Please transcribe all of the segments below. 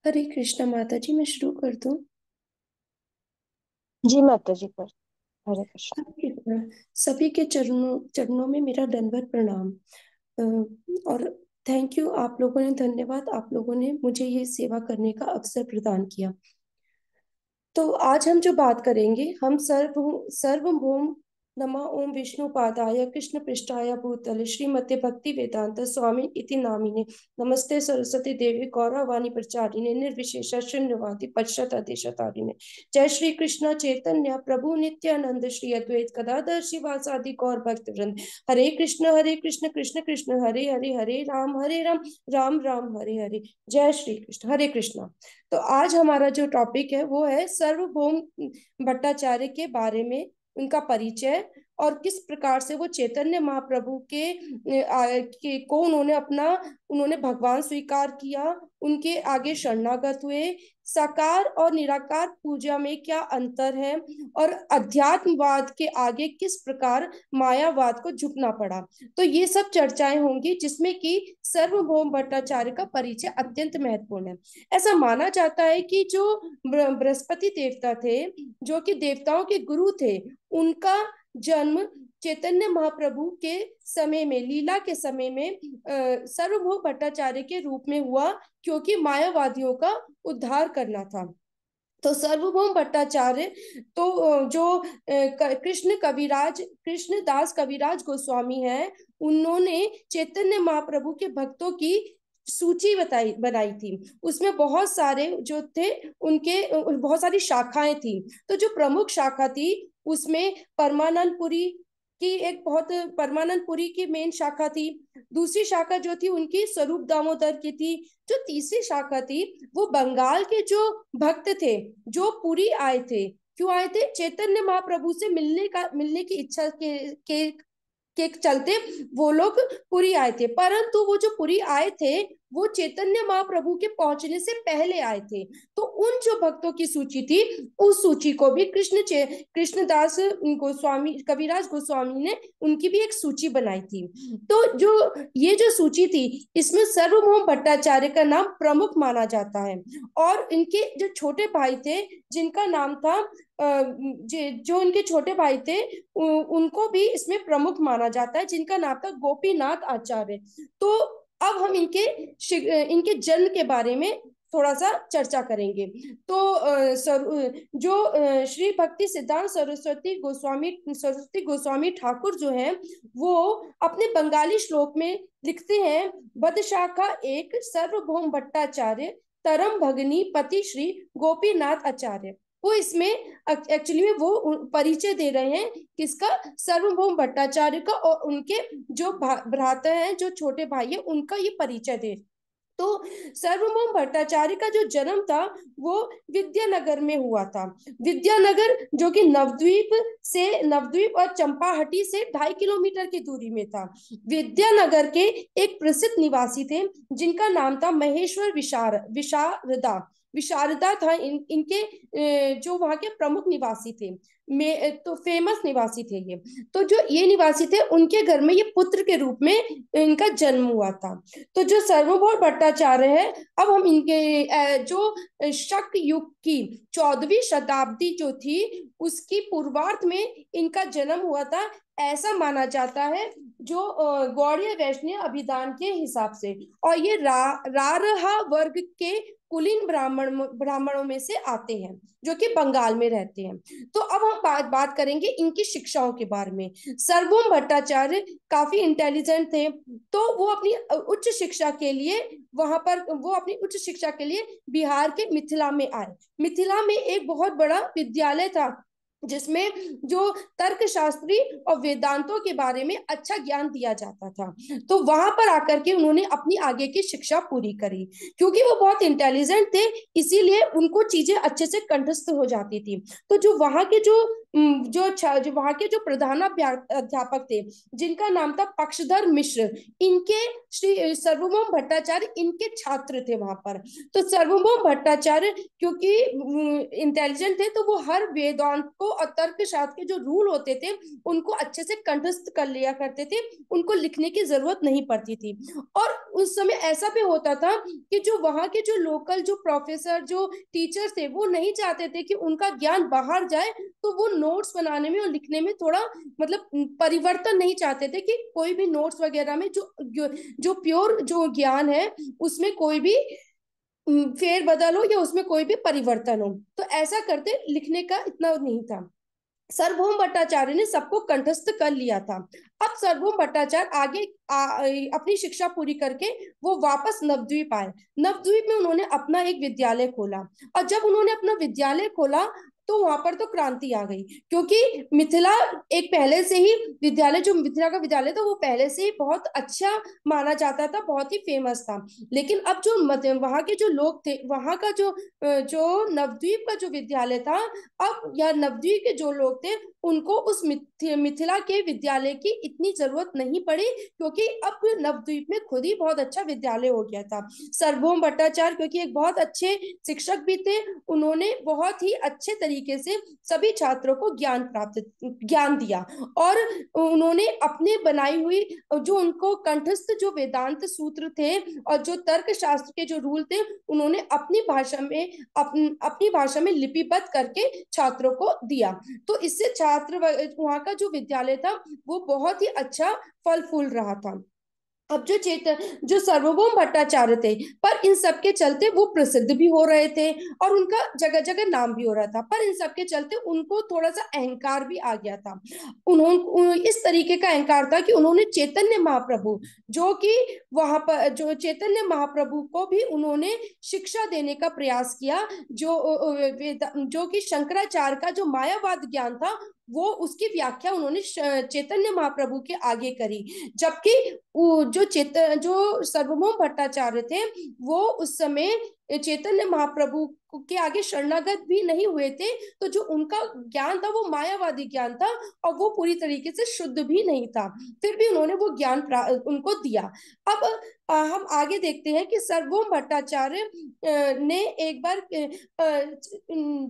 हरे कृष्णा माता जी, मैं शुरू कर दूं। जी माता जी पर। हरे कृष्ण। हरे कृष्णा। सभी के चरणों चरणों में मेरा दंडवत प्रणाम। और थैंक यू, आप लोगों ने, धन्यवाद, आप लोगों ने मुझे ये सेवा करने का अवसर प्रदान किया। तो आज हम जो बात करेंगे, हम सर्वभौम नमा ओम विष्णु पादाय कृष्ण पृष्ठाय भूतले श्रीमते भक्ति वेदांत स्वामी इति नामिने नमस्ते सरस्वती देवी गौरवाणी प्रचारिणे निर्विशेष शून्यवादी पश्चात देशतारिणे। जय श्री कृष्ण चैतन्य प्रभु नित्यानंद श्री अद्वैत गदाधर शिवासादि गौर भक्त वृंद। हरे कृष्ण कृष्ण कृष्ण हरे हरे, हरे राम राम राम हरे हरे। जय श्री कृष्ण। हरे कृष्ण। तो आज हमारा जो टॉपिक है वो है सर्वभौम भट्टाचार्य के बारे में, उनका परिचय और किस प्रकार से वो चैतन्य महाप्रभु को उन्होंने भगवान स्वीकार किया, उनके आगे शरणागत हुए। साकार और निराकार पूजा में क्या अंतर है, और अध्यात्मवाद के आगे किस प्रकार मायावाद को झुकना पड़ा। तो ये सब चर्चाएं होंगी जिसमें कि सर्वभौम भट्टाचार्य का परिचय अत्यंत महत्वपूर्ण है। ऐसा माना जाता है कि जो बृहस्पति देवता थे, जो कि देवताओं के गुरु थे, उनका जन्म चैतन्य महाप्रभु के समय में, लीला के समय में सर्वभौम भट्टाचार्य के रूप में हुआ, क्योंकि मायावादियों का उद्धार करना था। तो सर्वभौम भट्टाचार्य तो जो कृष्णदास कविराज गोस्वामी हैं, उन्होंने चैतन्य महाप्रभु के भक्तों की सूची बनाई थी। उसमें बहुत सारे जो थे, उनके बहुत सारी शाखाएं थी। तो जो प्रमुख शाखा थी उसमें परमानंद पुरी की मेन शाखा थी। दूसरी शाखा जो थी उनकी स्वरूप दामोदर की थी। जो तीसरी शाखा थी वो बंगाल के जो भक्त थे, जो पुरी आए थे। क्यों आए थे? चैतन्य महाप्रभु से मिलने की इच्छा के चलते वो लोग पुरी आए थे। परंतु वो जो पुरी आए थे वो चैतन्य महाप्रभु के पहुंचने से पहले आए थे। तो उन जो भक्तों की सूची थी, उस सूची को भी कृष्णदास गोस्वामी कविराज गोस्वामी ने उनकी भी एक सूची बनाई थी। तो जो सूची थी, इसमें सर्वभौम भट्टाचार्य का नाम प्रमुख माना जाता है। और इनके जो छोटे भाई थे, जिनका नाम था जो इनके छोटे भाई थे, उनको भी इसमें प्रमुख माना जाता है, जिनका नाम था गोपीनाथ आचार्य। तो अब हम इनके जन्म के बारे में थोड़ा सा चर्चा करेंगे। तो श्री भक्ति सिद्धांत सरस्वती गोस्वामी ठाकुर जो हैं, वो अपने बंगाली श्लोक में लिखते हैं, बदशाखा एक सर्वभौम भट्टाचार्य तरम भगनी पति श्री गोपीनाथ आचार्य। वो इसमें एक्चुअली में वो परिचय दे रहे हैं किसका? सर्वभौम भट्टाचार्य का। और उनके जो भ्राता हैं, जो छोटे भाई है, उनका ये परिचय दे। तो सर्वभौम भट्टाचार्य का जो जन्म था वो विद्यानगर में हुआ था। विद्यानगर जो कि नवद्वीप और चंपाहटी से 2.5 किलोमीटर की दूरी में था। विद्यानगर के एक प्रसिद्ध निवासी थे, जिनका नाम था महेश्वर विशारदा विशारदा था। इनके जो वहां के प्रमुख निवासी थे, में तो फेमस निवासी थे ये। तो जो ये निवासी थे, उनके घर में ये पुत्र के रूप में इनका जन्म हुआ था। तो जो सर्वभौम भट्टाचार्य है, अब हम इनके जो शक युग की 14वीं शताब्दी जो थी, उसकी पूर्वार्ध में इनका जन्म हुआ था, ऐसा माना जाता है, जो गौड़ीय वैष्णव अभिधान के हिसाब से। और ये रारहा वर्ग के कुलीन ब्राह्मणों में से आते हैं, जो कि बंगाल में रहते हैं। तो अब हम बात करेंगे इनकी शिक्षाओं के बारे में। सर्वभौम भट्टाचार्य काफी इंटेलिजेंट थे। तो वो अपनी उच्च शिक्षा के लिए बिहार के मिथिला में आए। मिथिला में एक बहुत बड़ा विद्यालय था, जिसमें जो तर्कशास्त्री और वेदांतों के बारे में अच्छा ज्ञान दिया जाता था। तो वहां पर आकर के उन्होंने अपनी आगे की शिक्षा पूरी करी। क्योंकि वो बहुत इंटेलिजेंट थे, इसीलिए उनको चीजें अच्छे से कंठस्थ हो जाती थी। तो जो वहां के जो जो वहां के जो अध्यापक थे, जिनका नाम था पक्षधर मिश्र, इनके श्री सर्वभौम भट्टाचार्य इनके छात्र थे वहां पर। तो सर्वभौम भट्टाचार्य क्योंकि इंटेलिजेंट थे, तो वो हर वेदांत को और तर्क शास्त्र के जो रूल होते थे उनको अच्छे से कंठस्थ कर लिया करते थे, उनको लिखने की जरूरत नहीं पड़ती थी। और उस समय ऐसा भी होता था कि जो वहां के जो लोकल जो प्रोफेसर जो टीचर्स थे वो नहीं चाहते थे कि उनका ज्ञान बाहर जाए, तो वो नोट्स बनाने में और लिखने में थोड़ा मतलब परिवर्तन नहीं चाहते थे कि कोई भी नोट्स वगैरह में जो प्योर जो ज्ञान है उसमें कोई भी फेर बदल हो या उसमें कोई भी परिवर्तन हो। तो ऐसा करते लिखने का इतना नहीं था। सार्वभौम भट्टाचार्य ने सबको कंठस्थ कर लिया था। अब सार्वभौम भट्टाचार्य आगे अपनी शिक्षा पूरी करके वो वापस नवद्वीप आए। नवद्वीप में उन्होंने अपना एक विद्यालय खोला, और जब उन्होंने अपना विद्यालय खोला तो वहां पर तो क्रांति आ गई, क्योंकि मिथिला एक पहले से ही विद्यालय, जो मिथिला का विद्यालय था वो पहले से ही बहुत अच्छा माना जाता था, बहुत ही फेमस था। लेकिन अब जो वहां के जो लोग थे, वहां का जो नवद्वीप का जो विद्यालय था, अब या नवद्वीप के जो लोग थे उनको उस मिथिला के विद्यालय की इतनी जरूरत नहीं पड़ी, क्योंकि अब नवद्वीप में खुद ही बहुत अच्छा विद्यालय हो गया था। सार्वभौम भट्टाचार्य क्योंकि एक बहुत अच्छे शिक्षक भी थे, उन्होंने बहुत ही अच्छे तरीके से सभी छात्रों को ज्ञान दिया। और उन्होंने अपने बनाई हुई जो उनको कंठस्थ जो वेदांत सूत्र थे और जो तर्क शास्त्र के जो रूल थे, उन्होंने अपनी भाषा में लिपिबद्ध करके छात्रों को दिया। तो इससे छात्र वहां का जो विद्यालय था वो बहुत ही अच्छा फल फूल रहा था। अब जो सार्वभौम भट्टाचार्य थे, पर इन सब के चलते वो प्रसिद्ध भी हो रहे थे और उनका जगह जगह नाम भी हो रहा था, पर इन सब के चलते उनको थोड़ा सा अहंकार भी आ गया था। उन्होंने इस तरीके का अहंकार था कि उन्होंने चैतन्य महाप्रभु, जो कि वहां पर जो चैतन्य महाप्रभु को भी उन्होंने शिक्षा देने का प्रयास किया, जो कि शंकराचार्य का जो मायावाद ज्ञान था वो उसकी व्याख्या उन्होंने चैतन्य महाप्रभु के आगे करी। जबकि जो सार्वभौम भट्टाचार्य थे वो उस समय चैतन्य महाप्रभु के आगे शरणागत भी नहीं हुए थे, तो जो उनका ज्ञान था वो मायावादी ज्ञान था और वो पूरी तरीके से शुद्ध भी नहीं था, फिर भी उन्होंने वो ज्ञान उनको दिया। अब हम आगे देखते हैं कि सार्वभौम भट्टाचार्य ने एक बार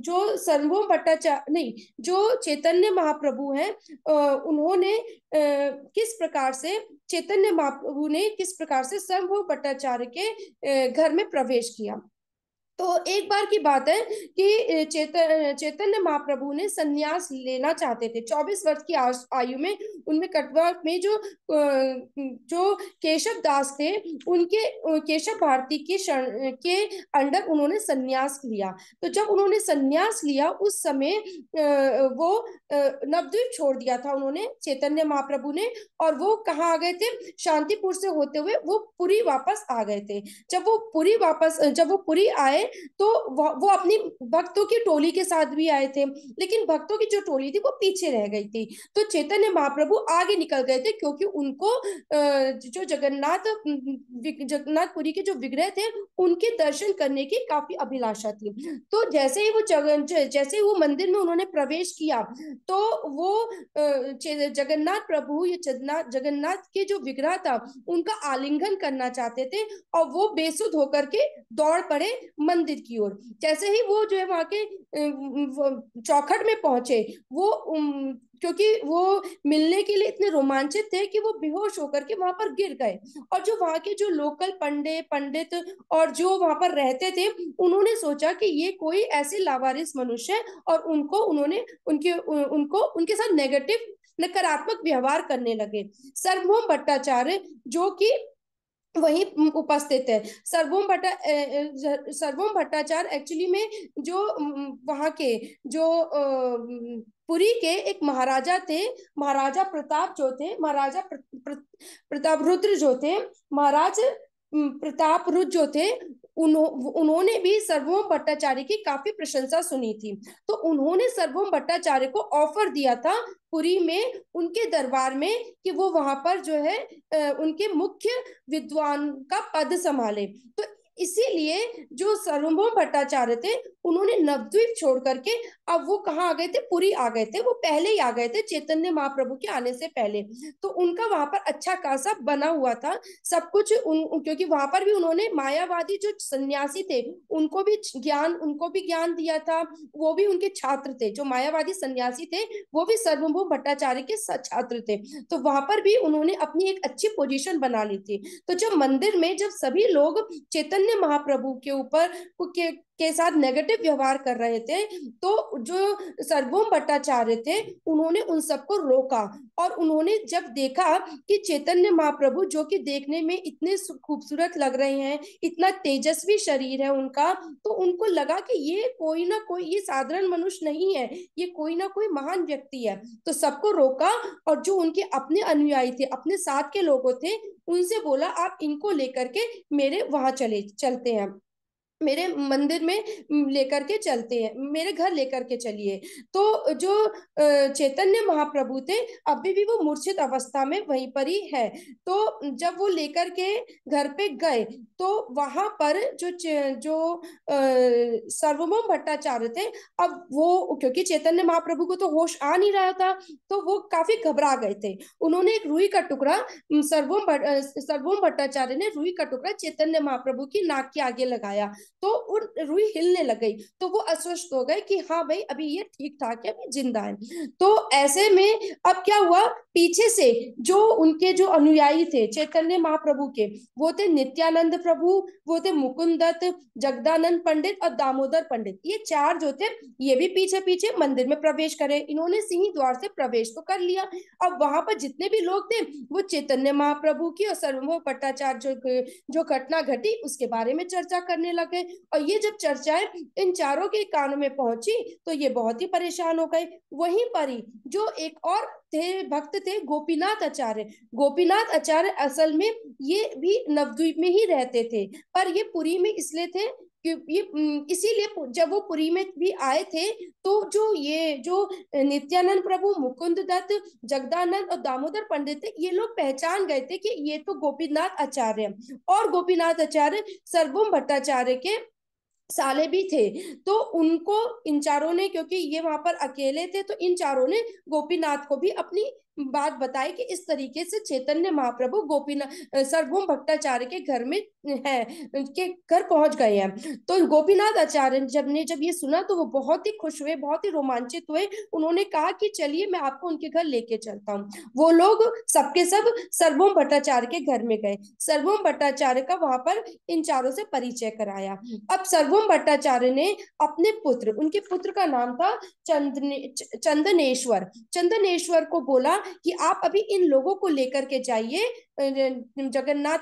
जो सार्वभौम भट्टाचार्य नहीं, जो चैतन्य महाप्रभु हैं, उन्होंने किस प्रकार से चैतन्य महाप्रभु ने किस प्रकार से सार्वभौम भट्टाचार्य के घर में प्रवेश किया। तो एक बार की बात है कि चैतन्य महाप्रभु ने सन्यास लेना चाहते थे 24 वर्ष की आयु में। उनमें कटवा में जो केशव दास थे, उनके केशव भारती के अंडर उन्होंने सन्यास लिया। तो जब उन्होंने सन्यास लिया उस समय वो नवद्वीप छोड़ दिया था उन्होंने, चैतन्य महाप्रभु ने, और वो कहाँ आ गए थे, शांतिपुर से होते हुए वो पुरी वापस आ गए थे। जब वो पुरी आए तो वो अपनी भक्तों की टोली के साथ भी आए थे, लेकिन भक्तों की जो टोली थी वो पीछे रह गई थी। तो चैतन्य महाप्रभु आगे निकल गए थे, क्योंकि उनको जो जगन्नाथपुरी के जो विग्रह थे उनके दर्शन करने की काफी अभिलाषा थी। तो जैसे ही वो मंदिर में उन्होंने प्रवेश किया, तो वो जगन्नाथ प्रभु या जगन्नाथ के जो विग्रह था उनका आलिंगन करना चाहते थे, और वो बेसुध होकर के दौड़ पड़े मंदिर की ओर। जैसे ही वो जो है वहां के चौखट में पहुंचे, वो क्योंकि वो मिलने के लिए इतने रोमांचित थे कि वो बेहोश होकर के वहां पर गिर गए। और जो वहां के जो लोकल पंडित और जो वहां पर रहते थे, उन्होंने सोचा कि ये कोई ऐसे लावारिस मनुष्य है, और उनको उनके साथ नकारात्मक व्यवहार करने लगे। सार्वभौम भट्टाचार्य जो कि वही उपस्थित है। सर्वोम भट्टाचार्य एक्चुअली में जो वहां के जो पुरी के एक महाराजा थे, महाराजा प्रताप जो थे, प्रताप रुद्र जो थे, महाराज प्रताप रुद्र जो थे, उन्होंने भी सर्वभौम भट्टाचार्य की काफी प्रशंसा सुनी थी। तो उन्होंने सर्वभौम भट्टाचार्य को ऑफर दिया था पुरी में उनके दरबार में कि वो वहां पर जो है उनके मुख्य विद्वान का पद संभाले। तो इसीलिए जो सार्वभौम भट्टाचार्य थे उन्होंने नवद्वीप छोड़ करके अब वो कहाँ आ गए थे, पुरी आ गए थे। वो पहले ही आ गए थे चैतन्य महाप्रभु के आने से पहले। तो उनका वहां पर अच्छा खासा बना हुआ था सब कुछ क्योंकि वहां पर भी उन्होंने मायावादी जो सन्यासी थे उनको भी ज्ञान दिया था। वो भी उनके छात्र थे, जो मायावादी सन्यासी थे वो भी सार्वभौम भट्टाचार्य के छात्र थे। तो वहां पर भी उन्होंने अपनी एक अच्छी पोजीशन बना ली थी। तो जब मंदिर में जब सभी लोग चैतन्य महाप्रभु के ऊपर के साथ नेगेटिव व्यवहार कर रहे थे, तो जो सार्वभौम भट्टाचार्य थे उन्होंने उन सबको रोका। और उन्होंने जब देखा कि चैतन्य महाप्रभु जो कि देखने में इतने खूबसूरत लग रहे हैं, इतना तेजस्वी शरीर है उनका, तो उनको लगा कि ये कोई ना कोई, ये साधारण मनुष्य नहीं है, ये कोई ना कोई महान व्यक्ति है। तो सबको रोका और जो उनके अपने अनुयायी थे, अपने साथ के लोगों थे, उनसे बोला आप इनको लेकर के मेरे वहां चलते हैं, मेरे मंदिर में लेकर के चलते हैं, मेरे घर लेकर के चलिए। तो जो चैतन्य महाप्रभु थे अभी भी वो मूर्छित अवस्था में वहीं पर ही है। तो जब वो लेकर के घर पे गए तो वहां पर जो सार्वभौम भट्टाचार्य थे, अब वो क्योंकि चैतन्य महाप्रभु को तो होश आ नहीं रहा था, तो वो काफी घबरा गए थे। उन्होंने एक रुई का टुकड़ा, सार्वभौम भट्टाचार्य ने रुई का टुकड़ा चैतन्य महाप्रभु की नाक के आगे लगाया। तो वो रुई हिलने लग गई, तो वो अस्वस्थ हो गए कि हाँ भाई अभी ये ठीक ठाक है, अभी जिंदा है। तो ऐसे में अब क्या हुआ, पीछे से जो उनके जो अनुयायी थे चैतन्य महाप्रभु के, वो थे नित्यानंद प्रभु, वो थे मुकुंद दत्त, जगदानंद पंडित और दामोदर पंडित। ये चार जो थे ये भी पीछे पीछे मंदिर में प्रवेश करे। इन्होंने सिंह द्वार से प्रवेश तो कर लिया। अब वहां पर जितने भी लोग थे वो चैतन्य महाप्रभु की और सार्वभौम भट्टाचार्य जो घटना घटी उसके बारे में चर्चा करने लगे। और ये जब चर्चाएं इन चारों के कानों में पहुंची तो ये बहुत ही परेशान हो गए। वहीं पर ही जो एक और थे भक्त थे गोपीनाथ आचार्य। गोपीनाथ आचार्य असल में ये भी नवद्वीप में ही रहते थे, पर ये पुरी में इसलिए थे कि ये इसीलिए जब वो पुरी में भी आए थे तो जो नित्यानंद प्रभु, मुकुंद दत्त, जगदानंद और दामोदर पंडित थे, ये लोग पहचान गए थे कि ये तो गोपीनाथ आचार्य। और गोपीनाथ आचार्य सार्वभौम भट्टाचार्य के साले भी थे। तो उनको इन चारों ने, क्योंकि ये वहां पर अकेले थे, तो इन चारों ने गोपीनाथ को भी अपनी बात बताई कि इस तरीके से चैतन्य महाप्रभु गोपीनाथ सार्वभौम भट्टाचार्य के घर में है, के घर पहुंच गए हैं। तो गोपीनाथ आचार्य जब ये सुना तो वो बहुत ही खुश हुए, बहुत ही रोमांचित हुए। उन्होंने कहा कि चलिए मैं आपको उनके घर लेके चलता हूँ। वो लोग सबके सब सार्वभौम भट्टाचार्य के घर में गए। सार्वभौम भट्टाचार्य का वहां पर इन चारों से परिचय कराया। अब सार्वभौम भट्टाचार्य ने अपने पुत्र, उनके पुत्र का नाम था चंदनेश्वर, चंदनेश्वर को बोला कि आप अभी इन लोगों को लेकर के जाइए जगन्नाथ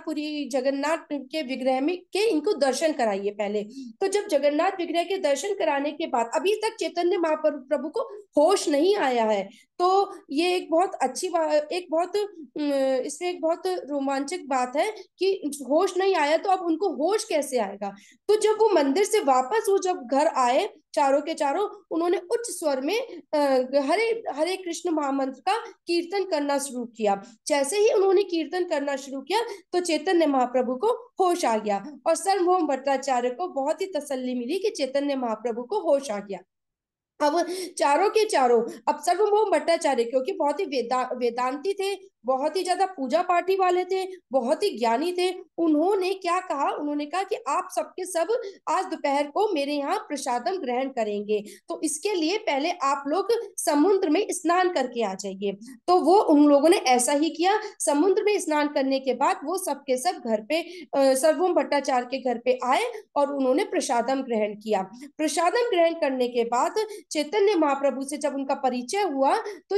के विग्रह में के इनको दर्शन कराइए पहले। तो जब जगन्नाथ विग्रह के दर्शन कराने के बाद अभी तक चैतन्य महाप्रभु को होश नहीं आया है। तो ये एक बहुत अच्छी बात, एक बहुत इसमें एक बहुत रोमांचक बात है कि होश नहीं आया, तो अब उनको होश कैसे आएगा। तो जब वो मंदिर से वापस वो जब घर आए चारों के चारों, उन्होंने उच्च स्वर में हरे हरे कृष्ण महामंत्र का कीर्तन करना शुरू किया। जैसे ही उन्होंने कीर्तन करना शुरू किया तो चैतन्य महाप्रभु को होश आ गया और सार्वभौम भट्टाचार्य को बहुत ही तसल्ली मिली कि चैतन्य महाप्रभु को होश आ गया। अब चारों के चारों, अब सार्वभौम भट्टाचार्य क्योंकि बहुत ही वेदांती थे, बहुत ही ज्यादा पूजा पाठी वाले थे, बहुत ही ज्ञानी थे, उन्होंने क्या कहा, उन्होंने कहा कि आप सबके सब आज दोपहर को मेरे यहाँ प्रसादम ग्रहण करेंगे, तो इसके लिए पहले आप लोग समुद्र में स्नान करके आ जाइए। तो वो उन लोगों ने ऐसा ही किया। समुद्र में स्नान करने के बाद वो सबके सब घर पे सार्वभौम भट्टाचार्य के घर पे आए और उन्होंने प्रसादम ग्रहण किया। प्रसादम ग्रहण करने के बाद चैतन्य महाप्रभु से जब उनका परिचय हुआ तो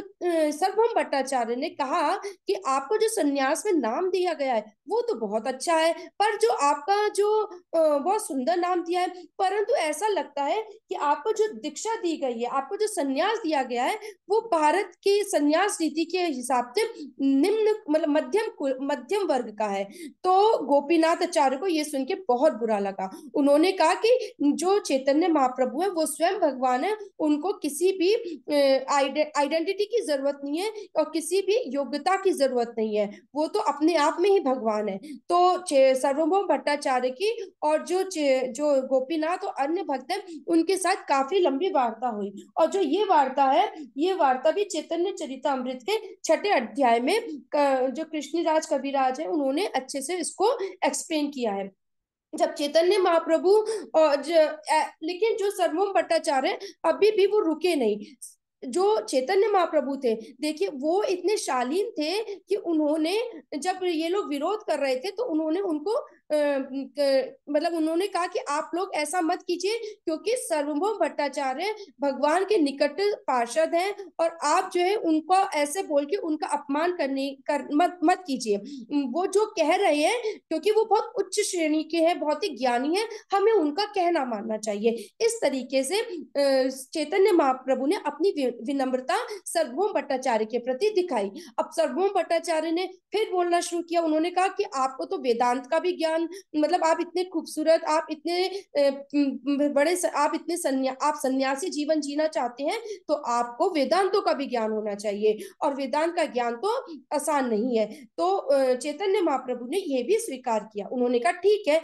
सार्वभौम भट्टाचार्य ने कहा कि आपको जो संन्यास में नाम दिया गया है वो तो बहुत अच्छा है, पर जो आपका जो बहुत सुंदर नाम दिया है, परंतु ऐसा लगता है कि आपको जो दीक्षा दी गई है, आपको जो संन्यास दिया गया है, वो भारत की संन्यास रीति के हिसाब से निम्न मतलब मध्यम वर्ग का है। तो गोपीनाथ आचार्य को ये सुन के बहुत बुरा लगा। उन्होंने कहा कि जो चैतन्य महाप्रभु है वो स्वयं भगवान है, उनको किसी भी आइडेंटिटी की जरूरत नहीं है और किसी भी योग्यता की जरूरत नहीं है, वो तो अपने आप में ही भगवान है। तो सार्वभौम भट्टाचार्य की और जो गोपीनाथ और अन्य भक्त हैं उनके साथ काफी लंबी वार्ता हुई। और जो ये वार्ता है, ये वार्ता भी चैतन्य चरितामृत के 6 अध्याय में जो कृष्णराज कविराज है उन्होंने अच्छे से इसको एक्सप्लेन किया है। जब चैतन्य महाप्रभु और लेकिन जो सर्वोम भट्टाचार्य अभी भी वो रुके नहीं। जो चैतन्य महाप्रभु थे, देखिए वो इतने शालीन थे कि उन्होंने, जब ये लोग विरोध कर रहे थे तो उन्होंने उनको मतलब उन्होंने कहा कि आप लोग ऐसा मत कीजिए, क्योंकि सर्वभौम भट्टाचार्य भगवान के निकट पार्षद हैं और आप जो है उनको ऐसे बोल के उनका अपमान मत मत कीजिए। वो जो कह रहे हैं, क्योंकि वो बहुत उच्च श्रेणी के हैं, बहुत ही ज्ञानी है, हमें उनका कहना मानना चाहिए। इस तरीके से चैतन्य महाप्रभु ने अपनी विनम्रता सर्वभौम भट्टाचार्य के प्रति दिखाई। अब सर्वभौम भट्टाचार्य ने फिर बोलना शुरू किया। उन्होंने कहा कि आपको तो वेदांत का भी ज्ञान, मतलब आप इतने खूबसूरत, आप इतने बड़े, आप इतने आप सन्यासी जीवन जीना चाहते हैं तो आपको वेदांतों का भी ज्ञान होना चाहिए, और वेदांत का ज्ञान तो आसान नहीं है। तो चैतन्य महाप्रभु ने यह भी स्वीकार किया। उन्होंने कहा ठीक है,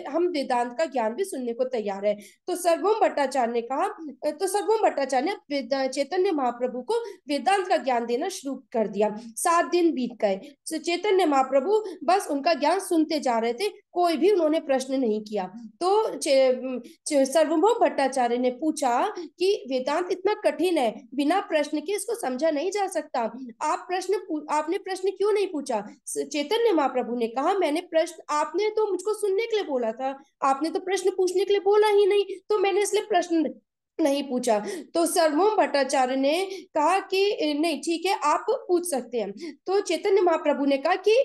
हम वेदांत का ज्ञान भी सुनने को तैयार है। तो सर्वभौम भट्टाचार्य ने कहा, तो सर्वभौम भट्टाचार्य ने चैतन्य महाप्रभु को वेदांत का ज्ञान देना शुरू कर दिया। 7 दिन बीत गए, चैतन्य महाप्रभु बस उनका ज्ञान सुनते जा रहे थे, कोई भी उन्होंने प्रश्न नहीं किया। तो सर्वभौम भट्टाचार्य ने पूछा कि वेदांत इतना कठिन है, बिना प्रश्न के इसको समझा नहीं जा सकता, आपने प्रश्न क्यों नहीं पूछा? चैतन्य महाप्रभु ने कहा, मैंने प्रश्न, आपने तो मुझको सुनने के लिए बोला था, आपने तो प्रश्न पूछने के लिए बोला ही नहीं, तो मैंने इसलिए प्रश्न नहीं पूछा। तो सर्वभौम भट्टाचार्य ने कहा कि नहीं ठीक है, आप पूछ सकते हैं। तो चैतन्य महाप्रभु ने कहा कि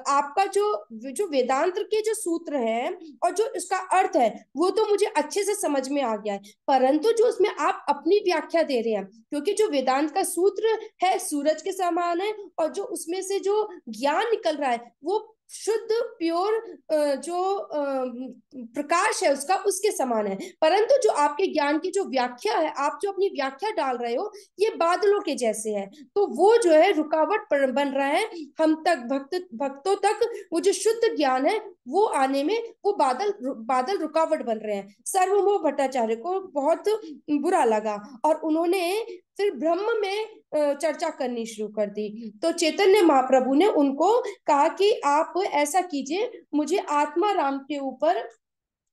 आपका जो जो वेदांत के जो सूत्र है और जो इसका अर्थ है वो तो मुझे अच्छे से समझ में आ गया है, परंतु जो उसमें आप अपनी व्याख्या दे रहे हैं, क्योंकि जो वेदांत का सूत्र है सूरज के समान है, और जो उसमें से जो ज्ञान निकल रहा है वो शुद्ध प्योर जो प्रकाश है उसका, उसके समान है, परंतु जो आपके ज्ञान की जो व्याख्या है, आप जो अपनी व्याख्या डाल रहे हो, ये बादलों के जैसे है। तो वो जो है रुकावट बन रहा है हम तक, भक्तों तक वो जो शुद्ध ज्ञान है वो आने में, वो बादल रुकावट बन रहे हैं। सर्वभौम भट्टाचार्य को बहुत बुरा लगा और उन्होंने फिर ब्रह्म में चर्चा करनी शुरू कर दी। तो चैतन्य महाप्रभु ने उनको कहा कि आप ऐसा कीजिए, मुझे आत्मा राम के ऊपर,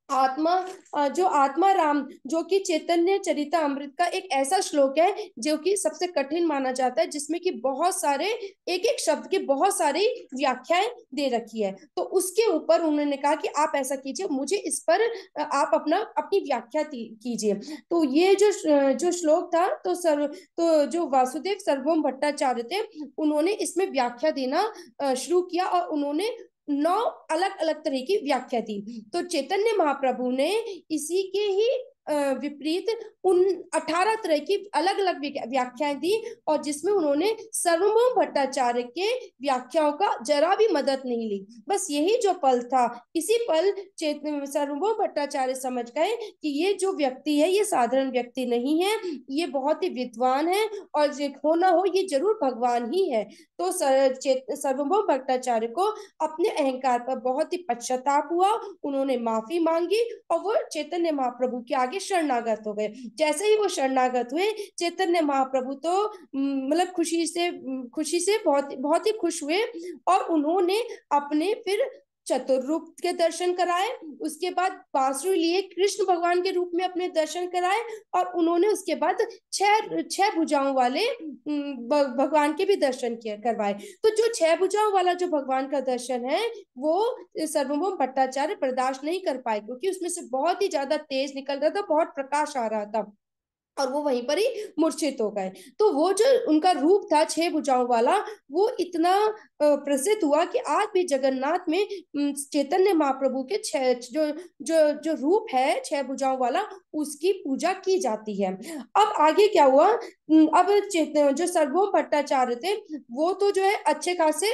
जो आत्मा राम, जो कि चैतन्य चरितामृत का एक ऐसा श्लोक है जो कि सबसे कठिन माना जाता है, जिसमें कि बहुत सारे, एक एक शब्द की बहुत सारी व्याख्याएं दे रखी है, तो उसके ऊपर उन्होंने कहा कि आप ऐसा कीजिए, मुझे इस पर आप अपनी व्याख्या कीजिए। तो ये जो श्लोक था, तो जो वासुदेव सर्वभौम भट्टाचार्य थे उन्होंने इसमें व्याख्या देना शुरू किया, और उन्होंने 9 अलग अलग तरह की व्याख्या दी। तो चैतन्य महाप्रभु ने इसी के ही विपरीत उन 18 तरह की अलग अलग व्याख्याएं दी, और जिसमें उन्होंने सर्वभौम भट्टाचार्य के व्याख्याओं का जरा भी मदद नहीं ली। बस यही जो पल था, इसी पल सर्वभौम भट्टाचार्य समझ गए कि ये जो व्यक्ति है ये साधारण व्यक्ति नहीं है, ये बहुत ही विद्वान है, और होना हो ये जरूर भगवान ही है। तो सर्वभौम भट्टाचार्य को अपने अहंकार पर बहुत ही पश्चाताप हुआ, उन्होंने माफी मांगी और वो चैतन्य महाप्रभु के आगे शरणागत हो गए। जैसे ही वो शरणागत हुए, चैतन्य महाप्रभु तो मतलब खुशी से बहुत बहुत ही खुश हुए, और उन्होंने अपने फिर चतुर्रूप के दर्शन कराए, उसके बाद बांसुरी लिए कृष्ण भगवान के रूप में अपने दर्शन कराए, और उन्होंने उसके बाद छह भुजाओं वाले भगवान के भी दर्शन करवाए। तो जो 6 भुजाओं वाला जो भगवान का दर्शन है वो सर्वभौम भट्टाचार्य बर्दाश्त नहीं कर पाए, क्योंकि उसमें से बहुत ही ज्यादा तेज निकल रहा था, बहुत प्रकाश आ रहा था, और वो वहीं पर ही मूर्छित हो गए। तो वो जो उनका रूप था 6 भुजाओं वाला, वो इतना प्रसिद्ध हुआ कि आज भी जगन्नाथ में चैतन्य महाप्रभु के जो जो जो रूप है 6 भुजाओं वाला, उसकी पूजा की जाती है। अब आगे क्या हुआ, अब जो सर्वभौम भट्टाचार्य थे वो तो जो है अच्छे खासे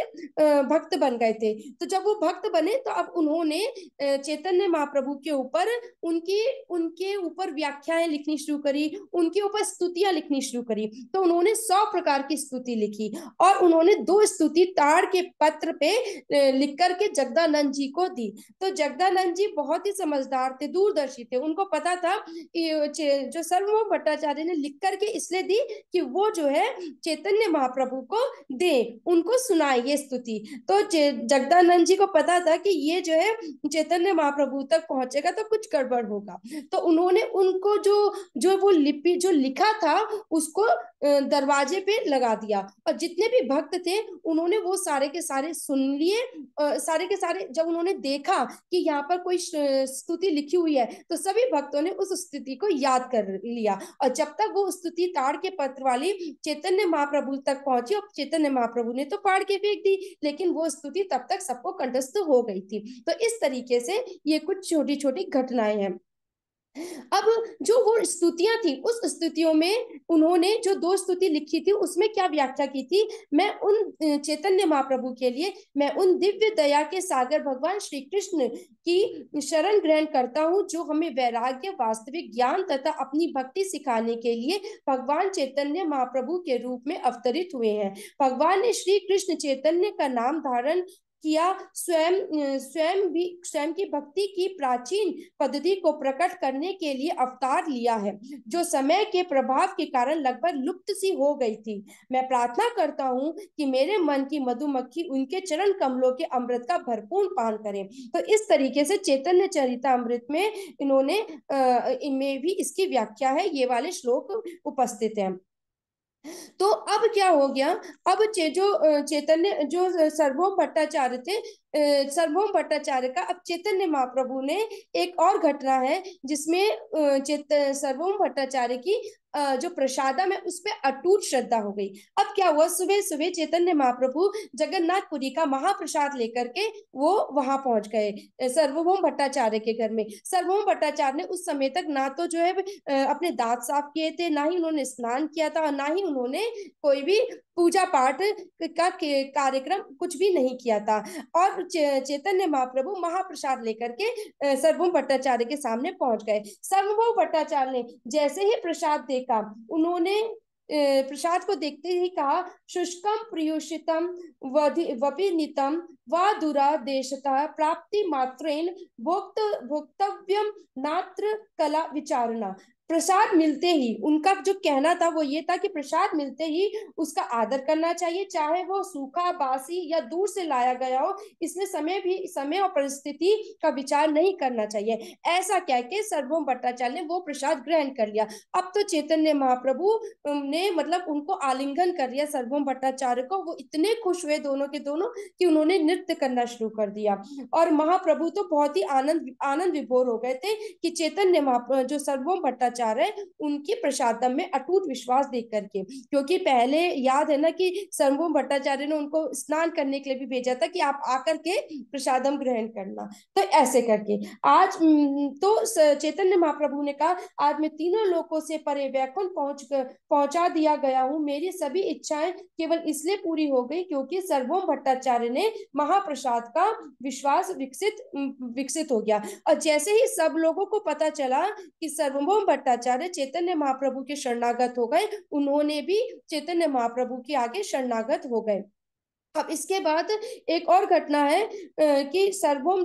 भक्त बन गए थे। तो जब वो भक्त बने तो अब उन्होंने चैतन्य महाप्रभु के ऊपर उनके ऊपर व्याख्याएं लिखनी शुरू करी, उनके ऊपर स्तुतियां लिखनी शुरू करी। तो उन्होंने 100 प्रकार की स्तुति लिखी और उन्होंने 2 स्तुति ताड़ के पत्र पे लिख करके जगदानंद जी को दी। तो जगदानंद जी बहुत ही समझदार थे, दूरदर्शी थे, उनको पता था कि जो सर्वभौम भट्टाचार्य ने लिख करके इसलिए दी कि वो जो है चैतन्य महाप्रभु को दे, उनको सुनाए ये स्तुति। तो जगदानंद जी को पता था कि ये जो है चैतन्य महाप्रभु तक पहुंचेगा तो कुछ गड़बड़ होगा। तो उन्होंने उनको जो जो वो लिपि जो लिखा था उसको दरवाजे पे लगा दिया और जितने भी भक्त थे उन्होंने वो सारे के सारे सुन लिए। सारे के सारे जब उन्होंने देखा कि यहाँ पर कोई स्तुति लिखी हुई है तो सभी भक्तों ने उस स्तुति को याद कर लिया। और जब तक वो स्तुति ताड़ के पत्र वाली चैतन्य महाप्रभु तक पहुंची और चैतन्य महाप्रभु ने तो फाड़ के फेंक दी, लेकिन वो स्तुति तब तक सबको कंठस्थ हो गई थी। तो इस तरीके से ये कुछ छोटी छोटी घटनाएं हैं। अब जो वो स्तुतियां थी उस स्तुतियों में उन्होंने जो 2 स्तुति लिखी थी उसमें क्या व्याख्या की थी, मैं उन चैतन्य महाप्रभु के लिए मैं उन दिव्य दया के सागर भगवान श्री कृष्ण की शरण ग्रहण करता हूँ जो हमें वैराग्य, वास्तविक ज्ञान तथा अपनी भक्ति सिखाने के लिए भगवान चैतन्य महाप्रभु के रूप में अवतरित हुए हैं। भगवान ने श्री कृष्ण चैतन्य का नाम धारण किया, स्वयं की भक्ति की प्राचीन पद्धति को प्रकट करने के लिए अवतार लिया है जो समय के प्रभाव के कारण लगभग लुप्त सी हो गई थी। मैं प्रार्थना करता हूँ कि मेरे मन की मधुमक्खी उनके चरण कमलों के अमृत का भरपूर पान करें। तो इस तरीके से चैतन्य चरितामृत में इन्होंने इनमें भी इसकी व्याख्या है, ये वाले श्लोक उपस्थित हैं। तो अब क्या हो गया, अब जो चैतन्य जो सर्वभौम भट्टाचार्य थे, सर्वभौम भट्टाचार्य का अब चैतन्य महाप्रभु ने एक और घटना है जिसमें सर्वभौम भट्टाचार्य की जो प्रसादम है उस पर अटूट श्रद्धा हो गई। अब क्या हुआ, सुबह सुबह चैतन्य महाप्रभु जगन्नाथपुरी का महाप्रसाद लेकर के वो वहां पहुंच गए सर्वभौम भट्टाचार्य के घर में। सर्वभौम भट्टाचार्य ने उस समय तक ना तो जो है अपने दांत साफ किए थे, ना ही उन्होंने स्नान किया था और ना ही उन्होंने कोई भी पूजा पाठ का कार्यक्रम कुछ भी नहीं किया था। और चैतन्य महाप्रभु महाप्रसाद लेकर के सर्वभौम भट्टाचार्य के सामने पहुंच गए। सर्वभौम भट्टाचार्य ने जैसे ही प्रसाद देखा, उन्होंने प्रसाद को देखते ही कहा, शुष्कम प्रियुषितम वपिनितम व दूरा देशतः प्राप्ति मात्रेन भोक्तव्यम नात्र कला विचारणा। प्रसाद मिलते ही उनका जो कहना था वो ये था कि प्रसाद मिलते ही उसका आदर करना चाहिए, चाहे वो सूखा, बासी या दूर से लाया गया हो, इसमें समय और परिस्थिति का विचार नहीं करना चाहिए। ऐसा कह के सर्वभौम भट्टाचार्य ने वो प्रसाद ग्रहण कर लिया। अब तो चैतन्य महाप्रभु ने मतलब उनको आलिंगन कर लिया सर्वभौम भट्टाचार्य को। वो इतने खुश हुए दोनों के दोनों कि उन्होंने नृत्य करना शुरू कर दिया और महाप्रभु तो बहुत ही आनंद विभोर हो गए थे कि चैतन्य महाप्रभु जो सर्वभौम भट्टाचार्य उनकी प्रसादम में अटूट विश्वास देख करके, क्योंकि पहले याद है ना कि सर्वभौम भट्टाचार्य ने उनको स्नान करने के लिए भी भेजा था कि आप आकर के प्रसादम ग्रहण करना। तो ऐसे करके आज तो चैतन्य महाप्रभु ने कहा, आज मैं तीनों लोकों से परे वैकुंठ पहुंचा दिया गया हूँ। मेरी सभी इच्छाएं केवल इसलिए पूरी हो गई क्योंकि सर्वभौम भट्टाचार्य ने महाप्रसाद का विश्वास विकसित हो गया। और जैसे ही सब लोगों को पता चला कि सर्वभौम भट्टाचार्य चैतन्य महाप्रभु के शरणागत हो गए, उन्होंने भी चैतन्य महाप्रभु के आगे शरणागत हो गए। अब इसके बाद एक और घटना है कि सर्वभौम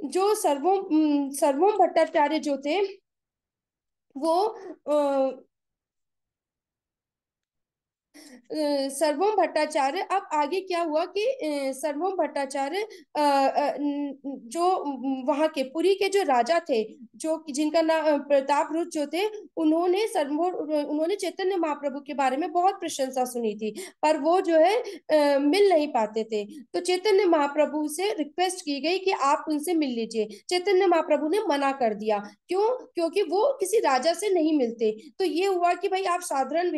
जो सर्वभौम भट्टाचार्य जो थे वो सर्वभौम भट्टाचार्य, अब आगे क्या हुआ कि सर्वभौम भट्टाचार्य जो वहां के पुरी के जो राजा थे, जो जिनका नाम प्रताप रुद्र जो थे, उन्होंने चैतन्य महाप्रभु के बारे में बहुत प्रशंसा सुनी थी, पर वो जो है मिल नहीं पाते थे। तो चैतन्य महाप्रभु से रिक्वेस्ट की गई कि आप उनसे मिल लीजिए। चैतन्य महाप्रभु ने मना कर दिया। क्यों? क्योंकि वो किसी राजा से नहीं मिलते। तो ये हुआ कि भाई आप साधारण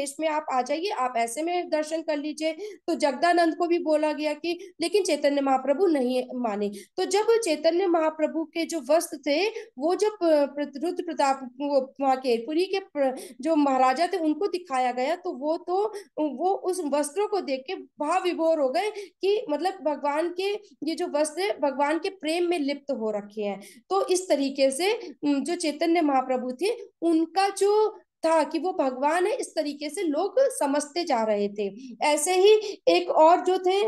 वेश में आप आ जाइए, आप ऐसे में दर्शन कर लीजिए। तो जगदानंद को भी बोला गया कि, लेकिन चैतन्य महाप्रभु नहीं माने। तो जब चैतन्य महाप्रभु के जो वस्त्र थे, वो जब रुद्र प्रताप वहाँ के पुरी के जो महाराजा थे उनको दिखाया गया, तो वो उस वस्त्रों को देख के भाव विभोर हो गए कि मतलब भगवान के ये जो वस्त्र है भगवान के प्रेम में लिप्त हो रखे हैं। तो इस तरीके से जो चैतन्य महाप्रभु थे उनका जो था कि वो भगवान है, इस तरीके से लोग समझते जा रहे थे। ऐसे ही एक और जो थे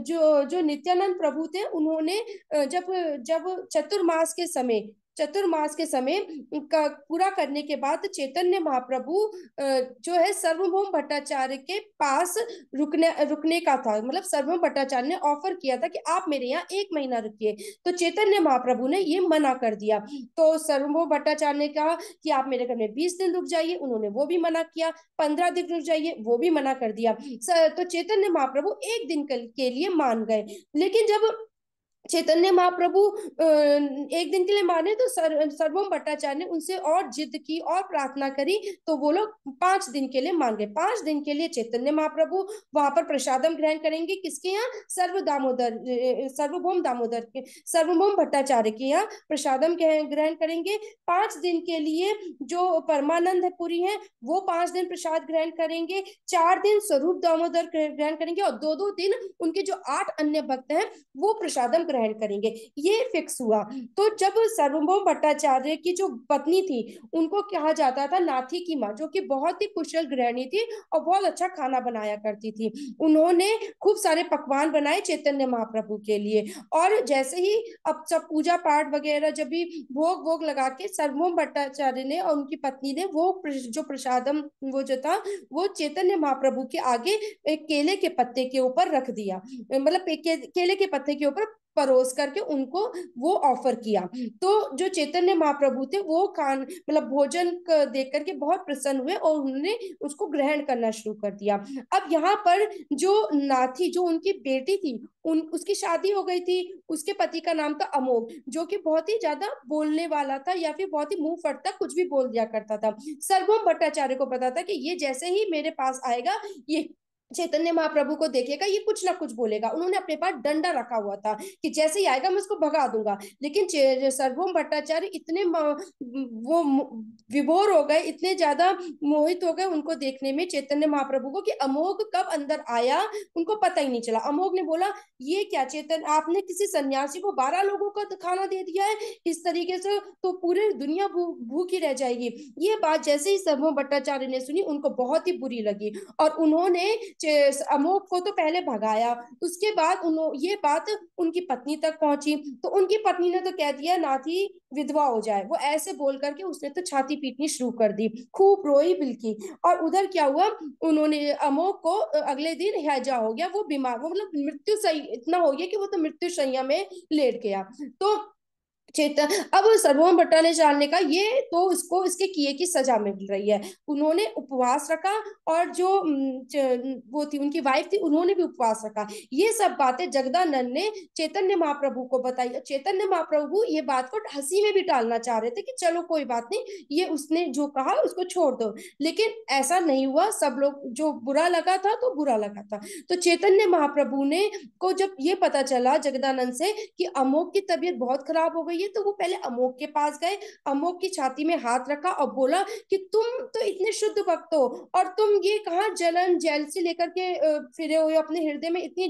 जो जो नित्यानंद प्रभु थे, उन्होंने जब जब चतुर्मास के समय का पूरा करने के बाद चैतन्य महाप्रभु जो है सर्वभौम भट्टाचार्य के पास रुकने का था। मतलब सर्वभौम भट्टाचार्य ने ऑफर किया था कि आप मेरे यहाँ 1 महीना रुकिए, तो चैतन्य महाप्रभु ने ये मना कर दिया। तो सर्वभौम भट्टाचार्य ने कहा कि आप मेरे घर में 20 दिन रुक जाइए, उन्होंने वो भी मना किया। 15 दिन रुक जाइए, वो भी मना कर दिया। तो चैतन्य महाप्रभु 1 दिन के लिए मान गए। लेकिन जब चैतन्य महाप्रभु 1 दिन के लिए माने, तो सर्वम भट्टाचार्य ने उनसे और जिद की और प्रार्थना करी, तो वो लोग 5 दिन के लिए मान गए। 5 दिन के लिए चैतन्य महाप्रभु वहां पर प्रसादम ग्रहण करेंगे, किसके यहाँ? सर्वभौम भट्टाचार्य के यहाँ प्रसादम ग्रहण करेंगे। 5 दिन के लिए जो परमानंद पुरी है वो 5 दिन प्रसाद ग्रहण करेंगे। 4 दिन स्वरूप दामोदर ग्रहण करेंगे, और 2-2 दिन उनके जो 8 अन्य भक्त हैं वो प्रसादम ग्रहण करेंगे। ये फिक्स हुआ। तो जब सर्वभौम भट्टाचार्य की जो पत्नी थी उनको कहा जाता था नाथी की माँ, जो कि बहुत ही कुशल गृहिणी थी और बहुत अच्छा खाना बनाया करती थी। उन्होंने खूब सारे पकवान बनाए चैतन्य महाप्रभु के लिए। और जैसे ही अब सब पूजा पाठ वगैरह जब भी भोग वोग लगा के सर्वभौम भट्टाचार्य ने और उनकी पत्नी ने वो जो प्रसादम वो जो था वो चैतन्य महाप्रभु के आगे एक केले के पत्ते के ऊपर रख दिया। मतलब केले के पत्ते के ऊपर परोस करके उनको वो ऑफर किया। तो जो चैतन्य महाप्रभु थे वो मतलब भोजन देख करके बहुत प्रसन्न हुए और उन्होंने उसको ग्रहण करना शुरू कर दिया। अब यहाँ पर जो नाथी, जो उनकी बेटी थी, उसकी शादी हो गई थी। उसके पति का नाम था अमोघ, जो कि बहुत ही ज्यादा बोलने वाला था, या फिर बहुत ही मुंह फटता कुछ भी बोल दिया करता था। सर्वभौम भट्टाचार्य को पता था कि ये जैसे ही मेरे पास आएगा, ये चैतन्य महाप्रभु को देखेगा, ये कुछ ना कुछ बोलेगा। उन्होंने अपने पास डंडा रखा हुआ था कि जैसे ही आएगा मैं उसको भगा दूंगा। लेकिन सर्वभौम भट्टाचार्य इतने वो विभोर हो गए, इतने ज्यादा मोहित हो गए उनको देखने में चैतन्य महाप्रभु को, कि अमोघ कब अंदर आया उनको पता ही नहीं चला। अमोघ ने बोला, ये क्या चेतन, आपने किसी सन्यासी को 12 लोगों का खाना दे दिया है इस तरीके से, तो पूरी दुनिया भूखी रह जाएगी। ये बात जैसे ही सर्वभौम भट्टाचार्य ने सुनी, उनको बहुत ही बुरी लगी और उन्होंने अमोघ को तो पहले भगाया। उसके बाद ये बात उनकी पत्नी तक पहुंची, तो उनकी पत्नी ने तो कह दिया नाथी विधवा हो जाए। वो ऐसे बोल करके उसने तो छाती पीटनी शुरू कर दी, खूब रोई बिल्की। और उधर क्या हुआ, उन्होंने अमोघ को अगले दिन हैजा हो गया, वो बीमार, वो मतलब मृत्यु सही इतना हो गया कि वो तो मृत्यु शैया में लेट गया। तो चेतन अब सर्वभौम भट्टाचार्य ने कहा ये तो इसको इसके किए की सजा मिल रही है। उन्होंने उपवास रखा, और जो वो थी उनकी वाइफ थी, उन्होंने भी उपवास रखा। ये सब बातें जगदानंद ने चैतन्य महाप्रभु को बताई। चैतन्य महाप्रभु ये बात को हंसी में भी टालना चाह रहे थे कि चलो कोई बात नहीं, ये उसने जो कहा उसको छोड़ दो। लेकिन ऐसा नहीं हुआ। सब लोग, जो बुरा लगा था तो बुरा लगा था। तो चैतन्य महाप्रभु ने को जब ये पता चला जगदानंद से कि अमोघ की तबीयत बहुत खराब हो गई है, तो वो पहले अमोघ के पास गए, अमोघ की छाती में हाथ रखा और बोला कि तुम तो इतने शुद्ध भक्त हो, और तुम ये कहाँ जलन जेलसी लेकर के फिरे हुए, अपने हृदय में इतनी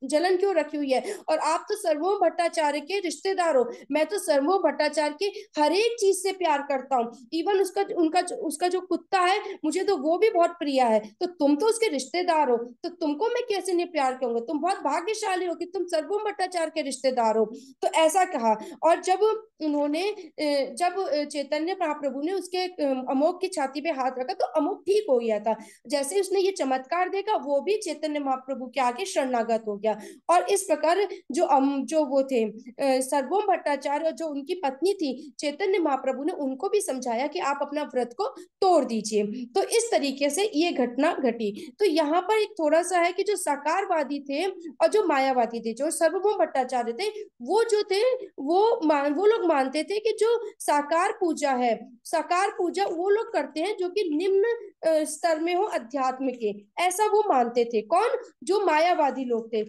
जलन क्यों रखी हुई है? और आप तो सर्वभौम भट्टाचार्य के रिश्तेदार हो। मैं तो सर्वभौम भट्टाचार्य के हर एक चीज से प्यार करता हूँ, इवन उसका जो कुत्ता है मुझे तो वो भी बहुत प्रिय है। तो तुम तो उसके रिश्तेदार हो, तो तुमको मैं कैसे नहीं प्यार करूंगा? तुम बहुत भाग्यशाली हो कि तुम सर्वभौम भट्टाचार्य के रिश्तेदार हो। तो ऐसा कहा। और जब चैतन्य महाप्रभु ने उसके अमोघ की छाती पे हाथ रखा, तो अमोघ ठीक हो गया था। जैसे उसने ये चमत्कार देखा, वो भी चैतन्य महाप्रभु के आगे शरणागत हो गया। और इस प्रकार जो वो थे सर्वभौम भट्टाचार्य, और जो उनकी पत्नी थी चैतन्य महाप्रभु ने उनको भी समझाया कि आप अपना व्रत को तोड़ दीजिए। तो इस तरीके से ये घटना घटी। तो यहाँ पर एक थोड़ा सा है कि जो साकारवादी थे और जो मायावादी थे, जो सर्वभौम भट्टाचार्य थे, वो जो थे वो वो लोग मानते थे कि जो साकार पूजा है, साकार पूजा वो लोग करते हैं जो कि निम्न स्तर में हो अध्यात्म के, ऐसा वो मानते थे। कौन? जो मायावादी लोग थे।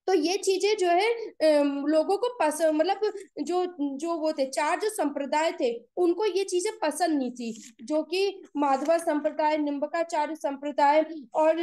तो ये चीजें जो है लोगों को पसंद, मतलब जो जो वो थे, चार जो संप्रदाय थे, उनको ये चीजें पसंद नहीं थी, जो कि माधवा संप्रदाय, निम्बकाचार्य संप्रदाय और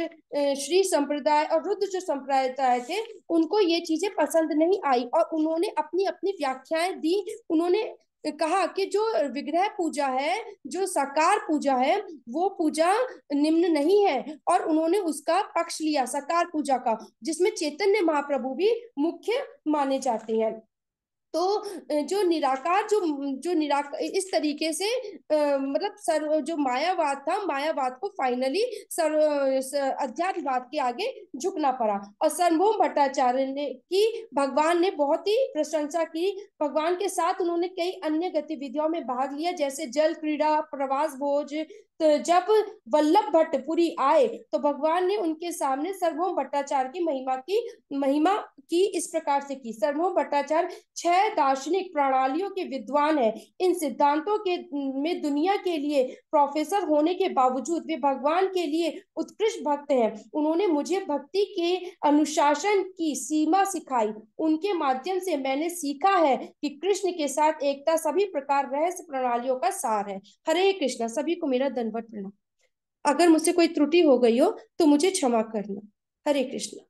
श्री संप्रदाय और रुद्र जो संप्रदाय थे, उनको ये चीजें पसंद नहीं आई और उन्होंने अपनी अपनी व्याख्याएं दी। उन्होंने कहा कि जो विग्रह पूजा है, जो साकार पूजा है, वो पूजा निम्न नहीं है, और उन्होंने उसका पक्ष लिया साकार पूजा का, जिसमें चैतन्य महाप्रभु भी मुख्य माने जाते हैं। तो जो निराकार, जो निराकार इस तरीके से मतलब सर्व जो मायावाद था, मायावाद को फाइनली सर्व अध्यात्मवाद के आगे झुकना पड़ा। और सर्वभौम भट्टाचार्य ने की भगवान ने बहुत ही प्रशंसा की। भगवान के साथ उन्होंने कई अन्य गतिविधियों में भाग लिया, जैसे जल क्रीड़ा, प्रवास भोज। तो जब वल्लभ भट्ट पुरी आए तो भगवान ने उनके सामने सर्वभौम भट्टाचार्य की महिमा की इस प्रकार से की। सर्वभौम भट्टाचार्य 6 दार्शनिक प्रणालियों के विद्वान है। इन सिद्धांतों के में दुनिया के लिए प्रोफेसर होने के बावजूद वे भगवान के लिए उत्कृष्ट भक्त हैं। उन्होंने मुझे भक्ति के अनुशासन की सीमा सिखाई। उनके माध्यम से मैंने सीखा है कि कृष्ण के साथ एकता सभी प्रकार रहस्य प्रणालियों का सार है। हरे कृष्णा। सभी को मेरा दंडवत प्रणाम। अगर मुझसे कोई त्रुटि हो गई हो तो मुझे क्षमा करना। हरे कृष्णा।